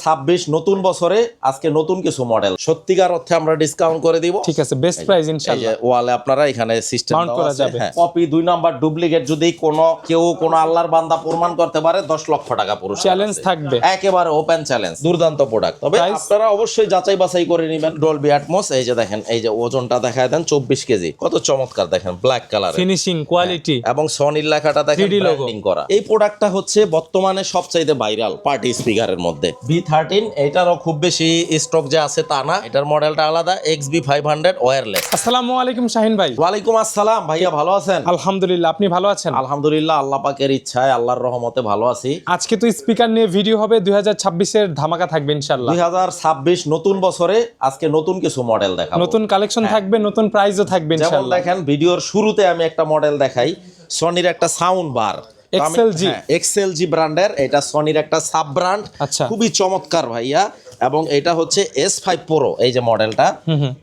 26 নতুন বছরে আজকে নতুন কিছু মডেল সত্যিকার অর্থে আমরা ডিসকাউন্ট করে দিব। ঠিক আছে, বেস্ট প্রাইস এই ইনশাআল্লাহ। যে ওয়ালে আপনারা এখানে সিস্টেম Mount দেওয়া করা আছে। যাবে। হ্যাঁ, কপি 2 নাম্বার ডুপ্লিকেট যদি কেউ কোনো আল্লাহর বান্দা প্রমাণ করতে পারে 10 লক্ষ টাকা পুরস্কার চ্যালেঞ্জ আছে। থাকবে। একেবারে ওপেন চ্যালেঞ্জ, দুর্দান্ত প্রোডাক্ট। তবে Price? আপনারা অবশ্যই যাচাই বাছাই করে নেবেন। ডলবি অ্যাটমস, এই যে দেখেন, এই যে ওজনটা দেখায় দেন 24 কেজি, কত চমৎকার দেখেন, ব্ল্যাক কালার ফিনিশিং কোয়ালিটি, এবং সনির লেখাটা দেখেন 3D logo। ব্র্যান্ডিং করা। এই প্রোডাক্টটা হচ্ছে বর্তমানে সবচাইতে ভাইরাল পার্টি স্পিকারের মধ্যে। V13 এটারও খুব বেশি স্টক যে আছে তা না, এটার মডেলটা আলাদা, XB500 ওয়্যারলেস। আসসালামু আলাইকুম শাহিন ভাই। ওয়ালাইকুম আসসালাম ভাইয়া, ভালো আছেন? আলহামদুলিল্লাহ, আপনি ভালো আছেন? আলহামদুলিল্লাহ, আল্লাহ পাকের ইচ্ছায় আল্লাহর রহমতে ভালো আছি। আজকে তো স্পিকার নিয়ে ভিডিও হবে, 2026 এর ধামাকা থাকবে ইনশাআল্লাহ। 2026 নতুন বছরে আজকে নতুন কিছু মডেল দেখাবো। নতুন কালেকশন থাকবে, নতুন প্রাইসও থাকবে যেমন ইনশাআল্লাহ। দেখেন, ভিডিওর শুরুতে আমি একটা মডেল দেখাই, সনির একটা সাউন্ড বার, XLG। XLG ব্র্যান্ডের, এটা সনির একটা সাব ব্র্যান্ড। আচ্ছা। খুবই চমৎকার ভাইয়া, এবং এটা হচ্ছে S5 Pro, এই যে মডেলটা।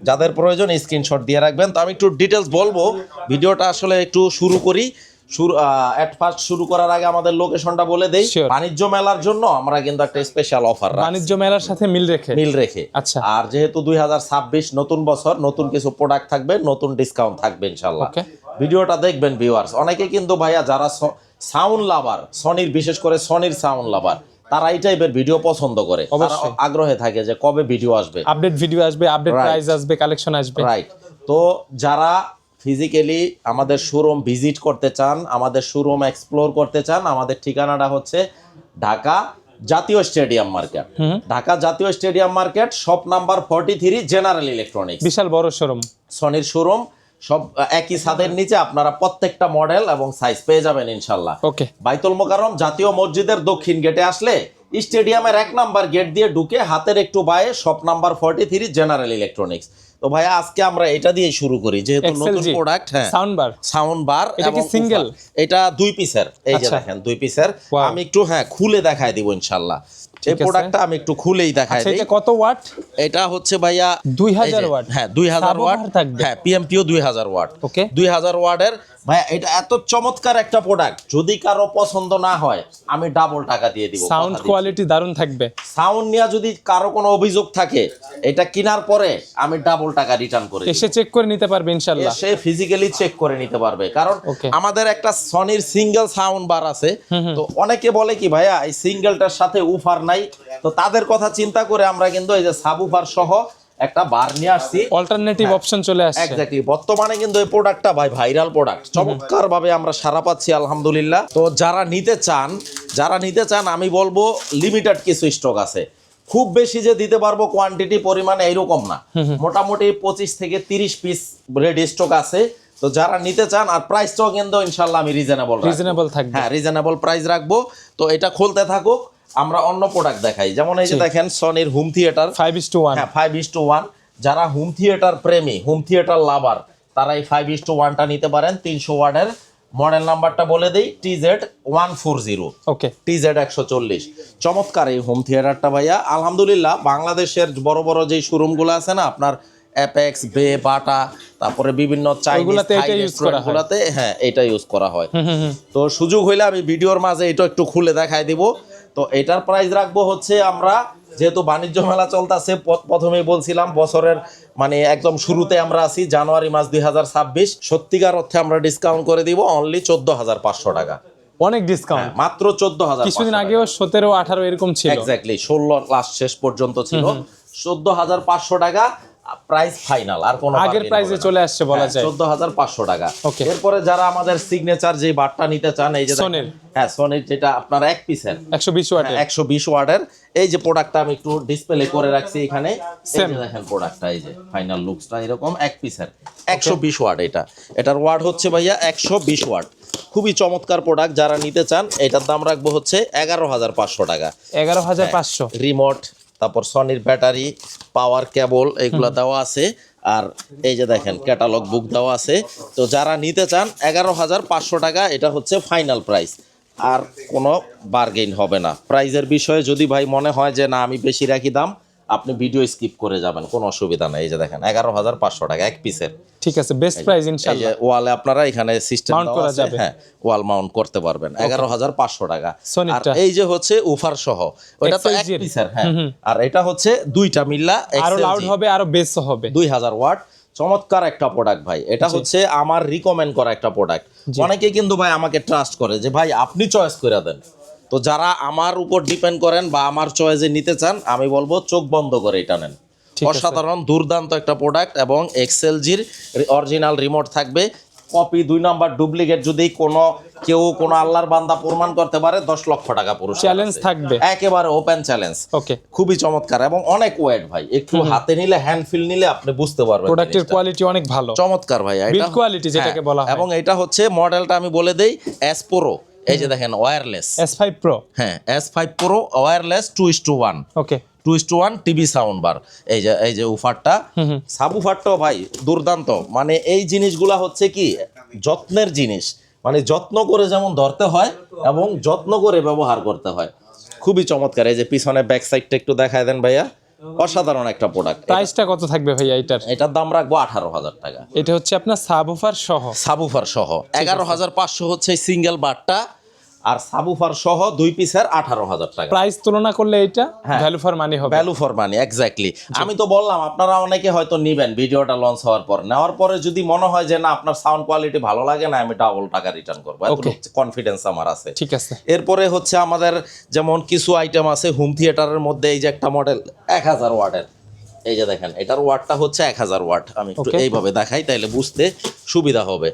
যাদের প্রয়োজন স্ক্রিনশট দিয়ে রাখবেন। তো আমি একটু ডিটেলস বলবো, ভিডিওটা আসলে একটু শুরু করি। শুরু করার আগে আমাদের লোকেশনটা বলে দেই। Sure. বাণিজ্য মেলার জন্য আমরা কিন্তু একটা স্পেশাল অফার বাণিজ্য মেলার সাথে মিল রেখে। আচ্ছা। আর যেহেতু 2026 নতুন বছর, নতুন কিছু প্রোডাক্ট থাকবে, নতুন ডিসকাউন্ট থাকবে ইনশাআল্লাহ। Okay. ভিডিওটা দেখবেন ভিউয়ার্স। অনেকে কিন্তু ভাইয়া যারা সাউন্ড লাভার, সনির, বিশেষ করে সনির সাউন্ড লাভার, তারা এই টাইপের ভিডিও পছন্দ করে, তারা অবশ্যই। আগ্রহে থাকে যে কবে ভিডিও আসবে, আপডেট ভিডিও আসবে, আপডেট Right. প্রাইস আসবে, কালেকশন আসবে। রাইট। তো যারা ফিজিক্যালি আমাদের শোরুম ভিজিট করতে চান, আমাদের শোরুম এক্সপ্লোর করতে চান, আমাদের ঠিকানাটা হচ্ছে ঢাকা জাতীয় স্টেডিয়াম মার্কেট। ঢাকা জাতীয় stadium market, shop number 43, general electronics. বিশাল বড় শোরুম, সনির শোরুম, সব একই ছাদের নিচে আপনারা প্রত্যেকটা মডেল এবং সাইজ পেয়ে যাবেন ইনশাল্লাহ। ওকে। বাইতুল মোকাররম জাতীয় মসজিদের দক্ষিণ গেটে আসলে স্টেডিয়ামের 1 নাম্বার গেট দিয়ে ঢুকে হাতের একটু বায়ে শপ নাম্বার 43, জেনারেল ইলেকট্রনিক্স। তো ভাইয়া আজকে আমরা এটা দিয়ে শুরু করি, যেহেতু নতুন প্রোডাক্ট। হ্যাঁ, সাউন্ড বার। এটা কি এবং সিঙ্গেল? এটা 2 পিসের, এই যে আচ্ছা। দেখেন 2 পিসের। Wow. আমি একটু খুলে দেখায় দিব ইনশাআল্লাহ। এই আছে। প্রোডাক্টটা আমি একটু খুলেই দেখায় আচ্ছা, দিই। এটা কত ওয়াট? এটা হচ্ছে ভাইয়া 2000 ওয়াট। হ্যাঁ, 2000 ওয়াট থাকবে। হ্যাঁ, পিএমপিও 2000 ওয়াট। ওকে। 2000 ওয়াটের ভাইয়া, এটা এত চমৎকার একটা প্রোডাক্ট, যদি কারো পছন্দ না হয় আমি ডাবল টাকা দিয়ে দিব। সাউন্ড কোয়ালিটি দারুণ থাকবে। সাউন্ড নিয়ে যদি কারো কোনো অভিযোগ থাকে, এটা কেনার পরে আমি ডাবল টাকা রিটার্ন করে দিব। এসে চেক করে নিতে পারবে ইনশাআল্লাহ। সে ফিজিক্যালি চেক করে নিতে পারবে, কারণ Okay. আমাদের একটা সনির সিঙ্গেল সাউন্ড বার আছে। তো অনেকে বলে কি ভাইয়া এই সিঙ্গেলটার সাথে উফার নাই, তো তাদের কথা চিন্তা করে আমরা কিন্তু এই যে সাব উফার সহ একটা বার নিয়ে আসছি। অল্টারনেটিভ অপশন চলে আসছে। এক্স্যাক্টলি, বর্তমানে কিন্তু এই প্রোডাক্টটা ভাইরাল প্রোডাক্ট, চমৎকার ভাবে আমরা সারা পাচ্ছি আলহামদুলিল্লাহ। তো যারা নিতে চান আমি বলবো লিমিটেড কিছু স্টক আছে, খুব বেশি যে দিতে পারবো কোয়ান্টিটি পরিমাণে এইরকম না, মোটামুটি 25 থেকে 30 পিস রেডি স্টক আছে। তো যারা নিতে চান, আর প্রাইসটাও কিন্তু ইনশাআল্লাহ আমি রিজনেবল থাকবে। হ্যাঁ, রিজনেবল প্রাইস রাখবো। তো এটা খুলতে থাকুক, আমরা অন্য প্রোডাক্ট দেখাই। যেমন এই যে দেখেন সনির হোম থিয়েটার 5:1। হ্যাঁ, 5:1। যারা হোম থিয়েটার প্রেমী, হোম থিয়েটার লাভার, তারা এই 5:1টা নিতে পারেন। 300 ওয়াটের। মডেল নাম্বারটা বলে দেই, TZ140। ওকে। TZ140। চমৎকার এই হোম থিয়েটারটা ভাইয়া, আলহামদুলিল্লাহ। বাংলাদেশের বড় বড় যে শোরুমগুলো আছে না, আপনার অ্যাপেক্স, বে, বাটা, তারপরে বিভিন্ন ওইগুলাতে এটা use করা হয়। চাইনিজ, হ্যাঁ, এটা ইউজ করা হয়। তো সুযোগ হইলে আমি ভিডিওর মাঝে এটা একটু খুলে দেখাই দিব। তো এটার প্রাইস রাখবো হচ্ছে, আমরা যেহেতু বাণিজ্য মেলা চলতেছে, প্রথমেই বলছিলাম বছরের মানে একদম শুরুতে আমরা আছি, জানুয়ারি মাস 2026, সত্যিকার অর্থে আমরা ডিসকাউন্ট করে দিব অনলি 14,500 টাকা। অনেক ডিসকাউন্ট। মাত্র 14,000। কিছুদিন আগেও 17, 18 এরকম ছিল। এক্স্যাক্টলি, 16 লাস্ট শেষ পর্যন্ত ছিল। 14,500 টাকা প্রাইস ফাইনাল, আর কোনো আগের প্রাইসে চলে আসছে বলা যায়। 14,500 টাকা। Okay. এরপরে যারা আমাদের সিগনেচার যে বারটা নিতে চান, এই যে সনির। হ্যাঁ, সনির, যেটা আপনার 1 পিসের 120 ওয়াটের। 120 ওয়াটের, এই যে প্রোডাক্টটা আমি একটু ডিসপ্লে করে রাখছি এখানে। এই Same. যে দেখেন প্রোডাক্টটা, এই যে ফাইনাল লুকসটা এরকম 1 পিসের 120 ওয়াট। এটার ওয়াট হচ্ছে ভাইয়া 120 ওয়াট। খুবই চমৎকার প্রোডাক্ট, যারা নিতে চান এটার দাম রাখবো হচ্ছে 11,500 টাকা। 11,500। রিমোট, তারপর সনির ব্যাটারি, পাওয়ার কেবল, এগুলো দেওয়া আছে। আর এই যে দেখেন ক্যাটালগ বুক দেওয়া আছে। তো যারা নিতে চান 11,500 টাকা, এটা হচ্ছে ফাইনাল প্রাইস, আর কোনো বার্গেইন হবে না। প্রাইজের বিষয়ে যদি ভাই মনে হয় যে না আমি বেশি রাখি দাম, আপনি ভিডিও স্কিপ করে যাবেন, কোনো অসুবিধা নাই। এই যে দেখেন 11,500 টাকা এক পিসের। ঠিক আছে, বেস্ট প্রাইস এই যে ইনশাআল্লাহ। ওয়ালে আপনারা এখানে সিস্টেম Mount করা যাবে। হ্যাঁ, ওয়াল মাউন্ট করতে পারবেন 11,500 টাকা। আর সনিকটা। এই যে হচ্ছে উফার সহ, ওটা তো এক XLG পিসের, হ্যাঁ। আর এটা হচ্ছে দুইটা মিল্লা আরো XLG, লাউড হবে, আরো বেস হবে। 2000 ওয়াট। চমৎকার একটা প্রোডাক্ট ভাই, এটা হচ্ছে আমার রিকমেন্ড করা একটা প্রোডাক্ট। অনেকে কিন্তু ভাই আমাকে ট্রাস্ট করে যে ভাই আপনি চয়েস করে দেন। তো যারা আমার উপর ডিপেন্ড করেন বা আমার চয়েসে নিতে চান, আমি বলবো চোখ বন্ধ করে এটা নেন। ঠিক আছে। অসাধারণ দুর্দান্ত একটা প্রোডাক্ট, এবং এক্সএলজির অরিজিনাল রিমোট থাকবে। কপি 2 নাম্বার ডুপ্লিকেট যদি কেউ কোনো আল্লাহর বান্দা প্রমাণ করতে পারে 10 লক্ষ টাকা পুরস্কার চ্যালেঞ্জ আছে। থাকবে। একেবারে ওপেন চ্যালেঞ্জ। ওকে, খুবই চমৎকার এবং অনেক ওয়েট ভাই, একটু হাতে নিলে হ্যান্ড ফিল নিলে আপনি বুঝতে পারবেন প্রোডাক্টের জিনিসটা। কোয়ালিটি অনেক ভালো। চমৎকার ভাই, বিল্ড কোয়ালিটি যেটাকে বলা হয়। এবং এটা হচ্ছে মডেলটা আমি বলে দেই এস প্রো। এই যে দেখেন ওয়্যারলেস S5 Pro। হ্যাঁ, S5 Pro ওয়্যারলেস 2:1, ওকে, 2:1 টিভি সাউন্ড বার। এই যে উফারটা, সাবউফারটাও ভাই দুর্দান্ত। মানে এই জিনিসগুলা হচ্ছে কি যত্নের জিনিস, মানে যত্ন করে যেমন ধরতে হয় এবং যত্ন করে ব্যবহার করতে হয়। খুবই চমৎকার। এই যে পিছনে ব্যাক সাইডটা একটু দেখায় দেন ভাইয়া, অসাধারণ একটা প্রোডাক্ট। প্রাইসটা কত থাকবে ভাইয়া এটার? এটার দাম রাখবো 18,000 টাকা। এটা হচ্ছে আপনার সাবউফার সহ। সাবউফার সহ 11,500 হচ্ছে সিঙ্গেল বারটা, আর সাবউফার সহ 2 পিসের 18,000 টাকা। প্রাইস তুলনা করলে এটা হ্যাঁ। ভ্যালু ফর মানি হবে। Value for money, exactly. আমি তো বললাম আপনারা অনেকে হয়তো নিবেন ভিডিওটা লঞ্চ হওয়ার পর, নেওয়ার পরে যদি মনে হয় যে না আপনার সাউন্ড কোয়ালিটি ভালো লাগে না, আমি ডাবল টাকা রিটার্ন করবো, এত কনফিডেন্স আমার আছে। ঠিক আছে। এরপরে হচ্ছে আমাদের যেমন কিছু আইটেম আছে হোম থিয়েটারের মধ্যে। এই যে একটা মডেল 1000 ওয়াটের, এই যে দেখেন এটার ওয়াটটা হচ্ছে 1000 ওয়াট। আমি একটু এইভাবে দেখাই তাইলে বুঝতে সুবিধা হবে।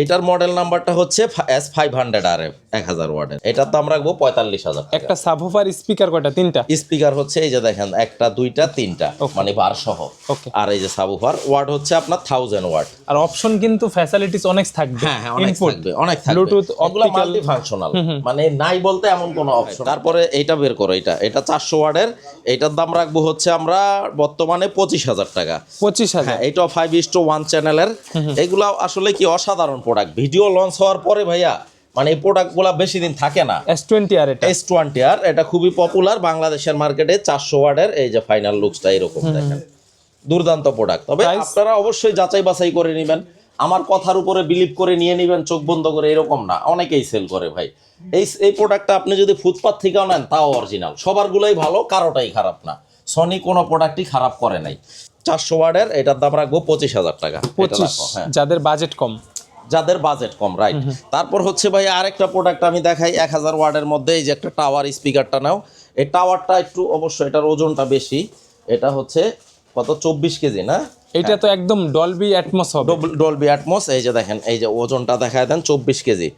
এটার মডেল নাম্বারটা হচ্ছে S500RF 1000 ওয়াটের। এটার দাম রাখবো 45,000 টাকা। একটা সাবউফার স্পিকার কয়টা? 3টা স্পিকার হচ্ছে এই যে দেখেন 1টা 2টা 3টা, মানে বার সহ। ওকে। আর এই যে সাবউফার ওয়াট হচ্ছে আপনার 1000 ওয়াট। আর অপশন কিন্তু ফ্যাসিলিটিস অনেক থাকবে। হ্যাঁ হ্যাঁ, অনেক থাকবে, অনেক থাকবে। ব্লুটুথ, ওগুলা অপটিক্যাল, মাল্টি ফাংশনাল, মানে নাই বলতে এমন কোনো অপশন। তারপরে এইটা বের করো, এটা 400 ওয়াটের। এটার দাম রাখবো হচ্ছে আমরা বর্তমানে 25,000 টাকা। 25,000। হ্যাঁ, এটাও 5:1 চ্যানেলের। এগুলা আসলে কি অসাধারণ প্রোডাক্ট। ভিডিও লঞ্চ হওয়ার পরে ভাইয়া মানে এই প্রোডাক্টগুলা বেশি দিন থাকে না। S20 আর এটা S20R এটা খুবই পপুলার বাংলাদেশের মার্কেটে। 400 ওয়াটের। এই যে ফাইনাল লুকসটা এরকম দেখেন, দুর্দান্ত প্রোডাক্ট। তবে Price? আপনারা অবশ্যই যাচাই বাছাই করে নেবেন, আমার কথার উপরে বিলিভ করে নিয়ে নেবেন চোখ বন্ধ করে, এরকম না। অনেকেই সেল করে ভাই। এই প্রোডাক্টটা আপনি যদি ফুটপাথ থেকেও নেন তাও অরিজিনাল। সবারগুলোই ভালো, কারোটাই খারাপ না। সনি কোনো প্রোডাক্টই খারাপ করে নাই। 400 ওয়াটের এটার দাম রাখবো 25,000 টাকা। এটা 25, রাখো, হ্যাঁ, যাদের বাজেট কম। যাদের বাজেট কম, রাইট। তারপর হচ্ছে ভাই আরেকটা প্রোডাক্ট আমি দেখাই 1000 ওয়াটের মধ্যে। এই যে একটা টাওয়ার স্পিকারটা নাও। এই টাওয়ারটা একটু অবশ্যই এটার ওজনটা বেশি। এটা হচ্ছে কত 24 কেজি না? এটা তো একদম ডলবি অ্যাটমস হবে। Dolby atoms. এই যে দেখেন এই যে ওজনটা দেখায় দেন 24 কেজি।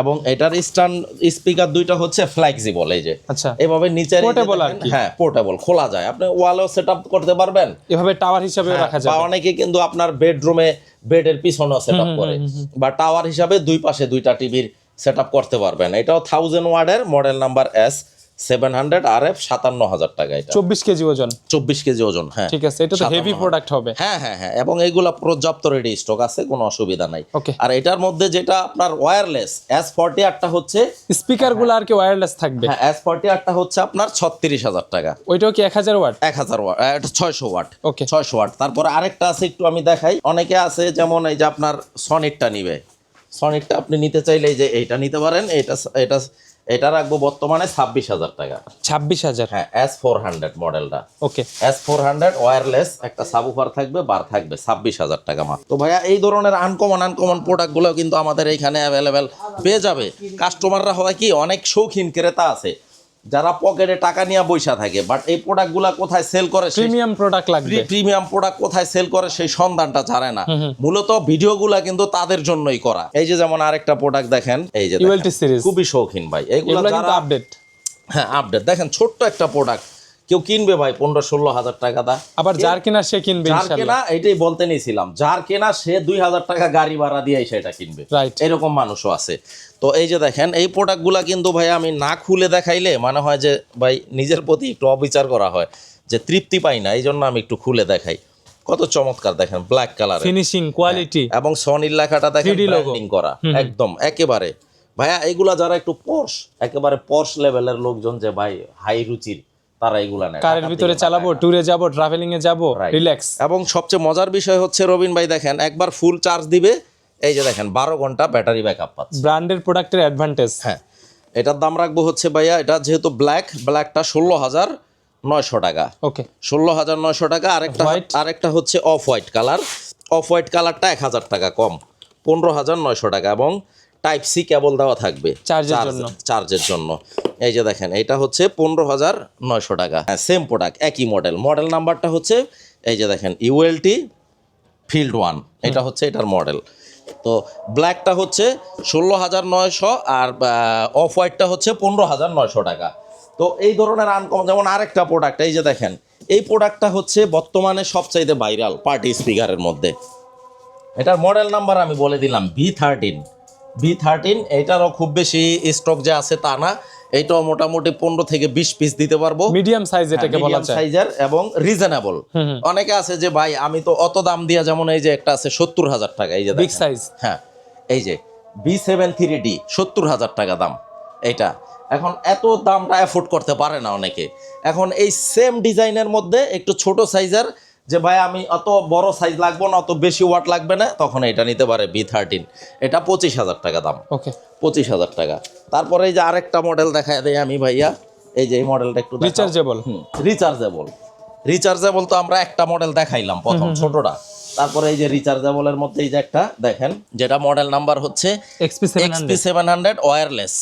এবং এটার স্ট্যান্ড স্পিকার দুইটা হচ্ছে ফ্লেক্সিবল। এই যে আচ্ছা, এভাবে নিচে Portable আর কি। হ্যাঁ, পোর্টেবল, খোলা যায়। আপনি ওয়ালেও সেটআপ করতে পারবেন, এভাবে টাওয়ার হিসাবে রাখা বা যাবে। অনেকে কিন্তু আপনার বেডরুমে বেডের পিছনেও সেটআপ করে, বা টাওয়ার হিসাবে দুই পাশে 2টা টিভির সেটআপ করতে পারবেন। এটাও 1000 ওয়াটের, মডেল নাম্বার S700RF, 57,000 টাকা। এটা 24 কেজি ওজন। 24 কেজি ওজন, হ্যাঁ। ঠিক আছে, এটা তো হেভি প্রোডাক্ট হবে। হ্যাঁ হ্যাঁ হ্যাঁ, এবং এইগুলা পর্যাপ্ত রেডি স্টক আছে, কোনো অসুবিধা নাই। ওকে। আর এটার মধ্যে যেটা আপনার ওয়্যারলেস S40টা হচ্ছে, স্পিকারগুলো আর কি ওয়্যারলেস থাকবে। হ্যাঁ, S40টা হচ্ছে আপনার 36,000 টাকা। ওইটাও কি 1000 ওয়াট? 1000 ওয়াট, এটা 600 ওয়াট। ওকে। 600 ওয়াট। তারপরে আরেকটা আছে, একটু আমি দেখাই। অনেকে আছে যেমন এই যে আপনার সনিকটা নিবে, সনিকটা আপনি নিতে চাইলে এই যে এইটা নিতে পারেন। এটা রাখবো বর্তমানে 26,000 টাকা। 26,000। হ্যাঁ, S400 মডেলটা। ওকে। S400 ওয়্যারলেস, একটা সাবউফার থাকবে, বার থাকবে, 26,000 টাকা মাত্র। তো ভাইয়া এই ধরনের আনকমন প্রোডাক্টগুলো কিন্তু আমাদের এইখানে অ্যাভেলেবেল পেয়ে যাবে। কাস্টমাররা হয় কি অনেক শৌখিন ক্রেতা আছে যারা পকেটে টাকা নিয়ে বইসা থাকে, বাট এই প্রোডাক্টগুলো কোথায় সেল করে, প্রিমিয়াম প্রোডাক্ট লাগবে। প্রিমিয়াম প্রোডাক্ট কোথায় সেল করে সেই সন্ধানটা জানে না। মূলত ভিডিওগুলা কিন্তু তাদের জন্যই করা। এই যে যেমন আরেকটা প্রোডাক্ট দেখেন, এই যে ULT সিরিজ, খুবই শৌখিন ভাই এগুলো কিন্তু যারা আপডেট। হ্যাঁ, আপডেট। দেখেন ছোট্ট একটা প্রোডাক্ট, কেউ কিনবে ভাই 15-16 হাজার টাকা দা। আবার যার কেনা সে কিনবে যার ইনশাআল্লাহ। কেনা, এটাই বলতে নিয়েছিলাম, যার কেনা সে 2000 টাকা গাড়ি ভাড়া দিয়ে সেটা কিনবে, রাইট। এরকম মানুষও আছে। তো এই যে দেখেন এই প্রোডাক্টগুলা কিন্তু ভাই আমি না খুলে দেখাইলে মনে হয় যে ভাই নিজের প্রতি একটু অবিচার করা হয়, যে তৃপ্তি পাই না। এই জন্য আমি একটু খুলে দেখাই। কত চমৎকার দেখেন, ব্ল্যাক কালার, ফিনিশিং, কোয়ালিটি, এবং সনির লেখাটা দেখেন 3D logo ব্র্যান্ডিং করা, একদম একেবারে। ভাইয়া এগুলা যারা একটু পর্শ, একেবারে পর্শ লেভেলের লোকজন, যে ভাই হাই রুচির, তারা এগুলা নেয়। কারের ঢাকার ভিতরে দিকে চালাবো, তাকায় না। ট্যুরে যাব, ট্রাভেলিং এ যাব, Right. রিল্যাক্স। এবং সবচেয়ে মজার বিষয় হচ্ছে রবিন ভাই দেখেন একবার ফুল চার্জ দিবে, এই যে দেখেন 12 ঘন্টা ব্যাটারি ব্যাকআপ পাচ্ছে। ব্র্যান্ডের প্রোডাক্টের অ্যাডভান্টেজ। হ্যাঁ, এটার দাম রাখবো হচ্ছে ভাইয়া, এটা যেহেতু ব্ল্যাকটা 16,900 টাকা। ওকে, 16,900 টাকা। White? আরেকটা হচ্ছে অফ হোয়াইট কালারটা 1,000 টাকা কম, 15,900 টাকা। এবং টাইপ সি কেবল দেওয়া থাকবে চার্জের জন্য। এই যে দেখেন এটা হচ্ছে 15,900 টাকা। হ্যাঁ, সেম প্রোডাক্ট, একই মডেল নাম্বারটা হচ্ছে এই যে দেখেন ইউএলটি ফিল্ড 1, এটা হচ্ছে এটার মডেল। তো ব্ল্যাকটা হচ্ছে 16,900 আর অফ হোয়াইটটা হচ্ছে 15,900 টাকা। তো এই ধরনের আনকমন, যেমন আরেকটা প্রোডাক্ট এই যে দেখেন, এই প্রোডাক্টটা হচ্ছে বর্তমানে সবচাইতে ভাইরাল পার্টি স্পিকারের মধ্যে। এটার মডেল নাম্বার আমি বলে দিলাম B13। এটারও খুব বেশি স্টক যে আছে তা না, এইটাও মোটামুটি 15 থেকে 20 পিস দিতে পারবো। মিডিয়াম সাইজ এটাকে বলা যায়। সাইজের এবং রিজনেবল। অনেকে আছে যে ভাই আমি তো অত দাম দিয়া, যেমন এই যে একটা আছে 70,000 টাকা, এই যে বিগ সাইজ। হ্যাঁ, এই যে B73D 70,000 টাকা দাম এইটা। এখন এত দামটা অ্যাফোর্ড করতে পারে না অনেকে। এখন এই সেম ডিজাইনের মধ্যে একটু ছোট সাইজের, যে ভাই আমি অত বড় সাইজ লাগবে না, অত বেশি ওয়াট লাগবে না, তখন এটা নিতে পারে B13। এটা 25,000 টাকা দাম। ওকে, 25,000 টাকা। তারপরে এই যে আরেকটা মডেল দেখায় দেয় আমি ভাইয়া, এই যে এই মডেলটা একটু রিচার্জেবল। রিচার্জেবল তো আমরা একটা মডেল দেখাইলাম প্রথম, ছোটটা। তারপরে এই যে রিচার্জেবলের মধ্যে এই যে একটা দেখেন, যেটা মডেল নাম্বার হচ্ছে XP700 ওয়্যারলেস,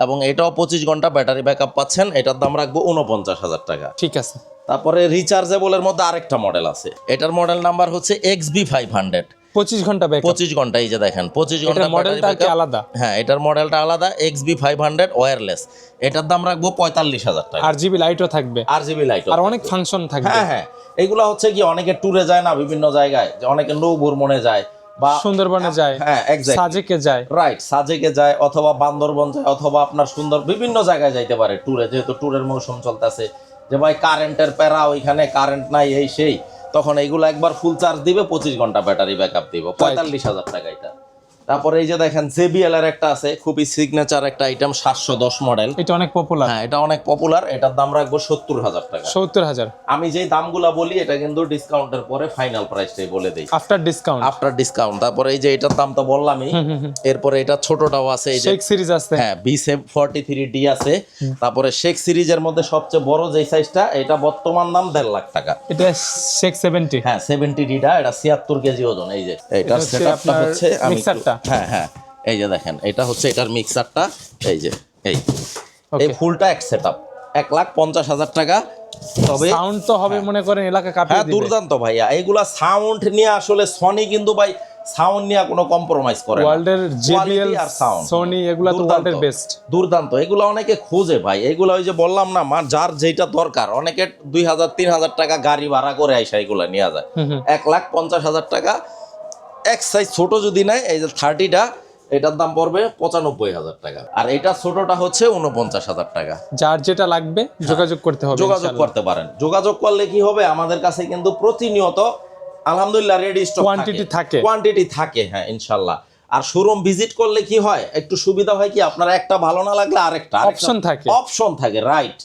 এবং এটাও 25 ঘন্টা ব্যাটারি ব্যাকআপ পাচ্ছেন। এটার দাম রাখবো 49,000 টাকা। ঠিক আছে। তারপরে রিচার্জেবলের মধ্যে আরেকটা মডেল আছে, এটার মডেল নাম্বার হচ্ছে XB500, 25 ঘন্টা ব্যাকআপ। 25 ঘন্টা, এই যে দেখেন 25 ঘন্টা এটার মডেলটা কি আলাদা? হ্যাঁ, এটার মডেলটা আলাদা, XB500 ওয়্যারলেস। এটার দাম রাখবো 45,000 টাকা। RGB লাইটও থাকবে, RGB লাইট আর অনেক ফাংশন থাকবে। হ্যাঁ, এইগুলা হচ্ছে কি অনেকে ট্যুরে যায় না বিভিন্ন জায়গায়, যে অনেকে নৌভ্রমণে যায় বা সুন্দরবনে যায়, হ্যাঁ এক্স্যাক্টলি, সাজেকে যায়, রাইট, সাজেকে যায়, অথবা বান্দরবন যায়, অথবা আপনার সুন্দর বিভিন্ন জায়গায় যাইতে পারে ট্যুরে, যেহেতু ট্যুরের মৌসুম চলতেছে। যে ভাই কারেন্টের প্যারা, ওইখানে কারেন্ট নাই, এই সেই, তখন এইগুলো একবার ফুল চার্জ দিবে, 25 ঘন্টা ব্যাটারি ব্যাকআপ দিব, 45,000 টাকা এটা। তারপরে এই যে দেখেন JBL এর একটা আছে, খুবই সিগনেচার একটা আইটেম, 710 মডেল। এটা অনেক পপুলার। হ্যাঁ, এটা অনেক পপুলার। এটার দাম রাখবো 70,000 টাকা। 70,000। আমি যেই দামগুলা বলি এটা কিন্তু ডিসকাউন্টের পরে ফাইনাল প্রাইসটাই বলে দেই, আফটার ডিসকাউন্ট। তারপরে এই যে এটার দাম তো বললামই। এরপরে এটা ছোটটাও আছে, এই যে শেখ সিরিজ আছে। হ্যাঁ, B43D আছে। তারপরে শেখ সিরিজের মধ্যে সবচেয়ে বড় যে সাইজটা, এটা বর্তমান দাম 1.5 লাখ টাকা। এটা শেখ 70। হ্যাঁ, 70D-টা, এটা 76 কেজি ওজন। এই যে এটার সেটআপটা হচ্ছে মিক্সারটা। হ্যাঁ, এই যে দেখেন এটা হচ্ছে এটার মিক্সারটা, এই যে এই ফুলটা এক সেটআপ, 1,50,000 টাকা। তবে সাউন্ড তো হবে মনে করেন এলাকা কাঁপিয়ে দিবে। দুর্দান্ত ভাইয়া, এইগুলা সাউন্ড নিয়ে আসলে সনি কিন্তু ভাই সাউন্ড নিয়ে কোনো কম্প্রোমাইজ করে না। ওয়ার্ল্ডের JBL আর সাউন্ড, সনি এগুলা তো ওয়ার্ল্ডের বেস্ট। দুর্দান্ত। এগুলো অনেকে খোঁজে ভাই, এগুলো ওই যে বললাম না, যার যেটা দরকার, অনেকে 2,000-3,000 টাকা গাড়ি ভাড়া করে আইসা এগুলা নিয়ে যায়। 1,50,000 টাকা। এক সাইজ ছোট যদি নেয়, এই যে 30টা, এটার দাম পড়বে 95,000 টাকা। আর এটা ছোটটা হচ্ছে 49,000 টাকা। যার যেটা লাগবে যোগাযোগ করতে হবে, যোগাযোগ করতে পারেন। যোগাযোগ করলে কি হবে, আমাদের কাছে কিন্তু প্রতিনিয়ত আলহামদুলিল্লাহ রেডি স্টক কোয়ান্টিটি থাকে। হ্যাঁ, ইনশাল্লাহ। আর শোরুম ভিজিট করলে কি হয়, একটু সুবিধা হয় কি, আপনারা একটা ভালো না লাগলে আরেকটা অপশন থাকে, রাইট।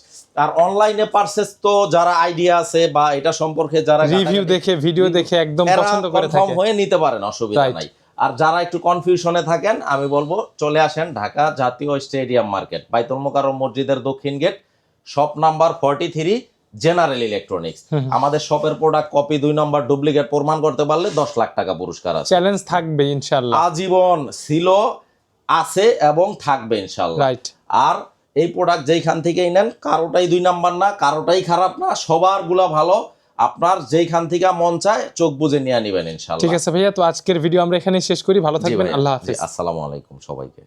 আর অনলাইনে পারচেজ তো যারা আইডিয়া আছে বা এটা সম্পর্কে যারা রিভিউ দেখে, ভিডিও দেখে একদম পছন্দ করে থাকে, হয়ে নিতে পারেন, অসুবিধা নাই। আর যারা একটু কনফিউশনে থাকেন, আমি বলবো চলে আসেন ঢাকা জাতীয় স্টেডিয়াম মার্কেট, বাইতুল মোকাররম মসজিদের দক্ষিণ gate, shop number 43, general electronics. আমাদের শপের প্রোডাক্ট কপি 2 নম্বর ডুপ্লিকেট প্রমাণ করতে পারলে 10 লাখ টাকা পুরস্কার আছে। চ্যালেঞ্জ থাকবে ইনশাআল্লাহ, আজীবন ছিল, আছে এবং থাকবে ইনশাআল্লাহ। রাইট। আর এই প্রোডাক্ট যেইখান থেকেই নেন, কারোটাই 2 নাম্বার না, কারোটাই খারাপ না, সবার গুলা ভালো। আপনার যেইখান থেকে মন চায় চোখ বুজে নিয়ে নেবেন ইনশাআল্লাহ। ঠিক আছে ভাইয়া, তো আজকের ভিডিও আমরা এখানেই শেষ করি। ভালো থাকবেন, আল্লাহ হাফেজ। আসসালামু আলাইকুম সবাইকে।